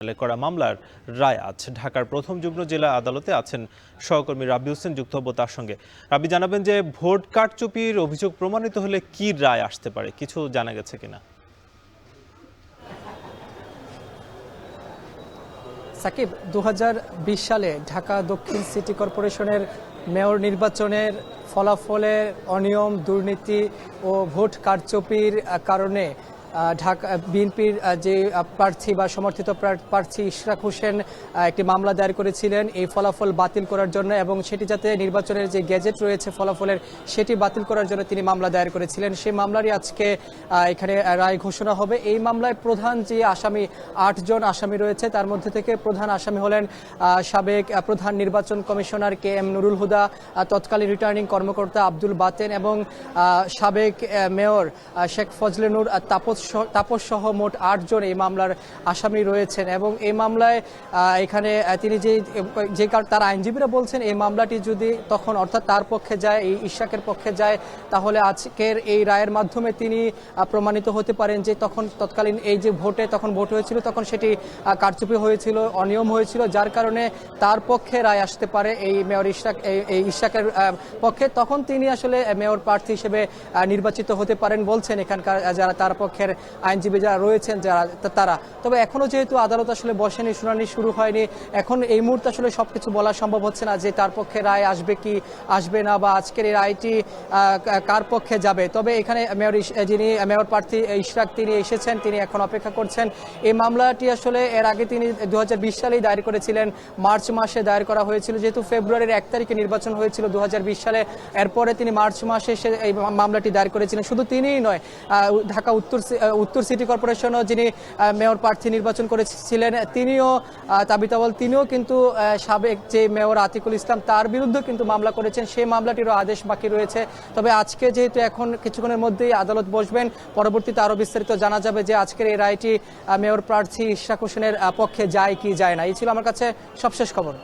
করা মামলার রায় আজ ঢাকার প্রথম যুগ্ম জেলা আদালতে আছেন সহকর্মী রাব্বি হোসেন, যুক্ত হব তার সঙ্গে। রাব্বি, জানাবেন যে ভোট কারচুপির অভিযোগ প্রমাণিত হলে কি রায় আসতে পারে, কিছু জানা গেছে কিনা? সাকিব, 2020 সালে ঢাকা দক্ষিণ সিটি কর্পোরেশনের মেয়র নির্বাচনের ফলাফলে অনিয়ম, দুর্নীতি ও ভোট কারচুপির কারণে ঢাকা বিএনপির যে প্রার্থী বা সমর্থিত প্রার্থী ইশরাক হোসেন একটি মামলা দায়ের করেছিলেন এই ফলাফল বাতিল করার জন্য, এবং সেটি যাতে নির্বাচনের যে গেজেট রয়েছে ফলাফলের সেটি বাতিল করার জন্য তিনি মামলা দায়ের করেছিলেন। সেই মামলারই আজকে এখানে রায় ঘোষণা হবে। এই মামলায় প্রধান যে আসামি 8 জন আসামি রয়েছে, তার মধ্যে থেকে প্রধান আসামি হলেন সাবেক প্রধান নির্বাচন কমিশনার KM নুরুল হুদা, তৎকালীন রিটার্নিং কর্মকর্তা আব্দুল বাতেন এবং সাবেক মেয়র শেখ ফজলে নূর তাপস সহ মোট 8 জন এই মামলার আসামি রয়েছেন। এবং এই মামলায় এখানে তিনি যে তার আইনজীবীরা বলছেন এই মামলাটি যদি তখন অর্থাৎ তার পক্ষে যায়, এই ইশরাকের পক্ষে যায়, তাহলে আজকের এই রায়ের মাধ্যমে তিনি প্রমাণিত হতে পারেন যে তৎকালীন এই যে তখন ভোট হয়েছিল তখন সেটি কারচুপি হয়েছিল, অনিয়ম হয়েছিল, যার কারণে তার পক্ষে রায় আসতে পারে এই মেয়র ইশরাকের পক্ষে। তখন তিনি আসলে মেয়র প্রার্থী হিসেবে নির্বাচিত হতে পারেন বলছেন এখানকার যারা তার পক্ষের আইনজীবী যারা রয়েছেন তারা। তবে এখনো যেহেতু আদালত আসলে বসেনি, শুনানি শুরু হয়নি, এখন এই মুহূর্তে আসলে সবকিছু বলা সম্ভব হচ্ছে না যে তার পক্ষে রায় আসবে কি আসবে না, বা আজকের এই রায়টি কার পক্ষে যাবে। তবে এখানে যিনি মেয়র প্রার্থী ইশরাক তিনি এসেছেন, তিনি এখন অপেক্ষা করছেন। এই মামলাটি আসলে এর আগে তিনি 2020 সালেই দায়ের করেছিলেন, মার্চ মাসে দায়ের করা হয়েছিল, যেহেতু ফেব্রুয়ারির 1 তারিখে নির্বাচন হয়েছিল 2020 সালে। এরপরে তিনি মার্চ মাসে এই মামলাটি দায়ের করেছিলেন। শুধু তিনিই নয়, ঢাকা উত্তর সিটি কর্পোরেশনও যিনি মেয়র প্রার্থী নির্বাচন করেছিলেন তিনিও কিন্তু সাবেক যে মেয়র আতিকুল ইসলাম তার বিরুদ্ধে কিন্তু মামলা করেছেন। সেই মামলাটিরও আদেশ বাকি রয়েছে। তবে আজকে যেহেতু এখন কিছুক্ষণের মধ্যেই আদালত বসবেন, পরবর্তীতে আরো বিস্তারিত জানা যাবে যে আজকের এই রায়টি মেয়র প্রার্থী ইশরাক হোসেনের পক্ষে যায় কি যায় না। এই ছিল আমার কাছে সবশেষ খবর।